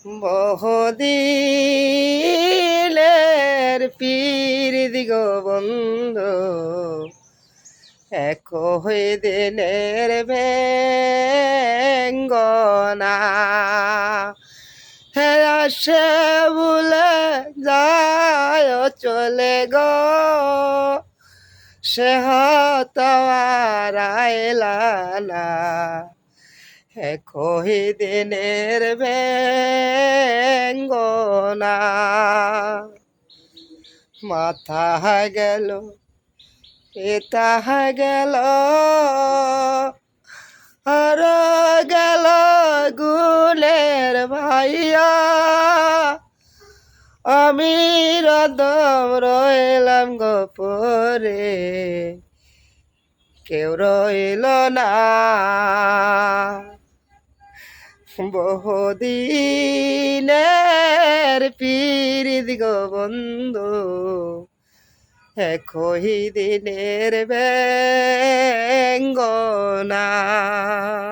বহুদিনের পীড়িত গো বন্ধু, একই দিনের বেঙ্গনা হে আসে ভুলে যায় চলে গো, সে হতো আর আইলা না। একই দিনের বেঙ্গনা মাথা গেল এটা গেল আর গেল গুলের ভাইয়া, আমি রদম রইলাম গোপরে, কেউ রইল না। বহুদিনের পীড়িত গো বন্ধু, একই দিনের বেঙ্গনা।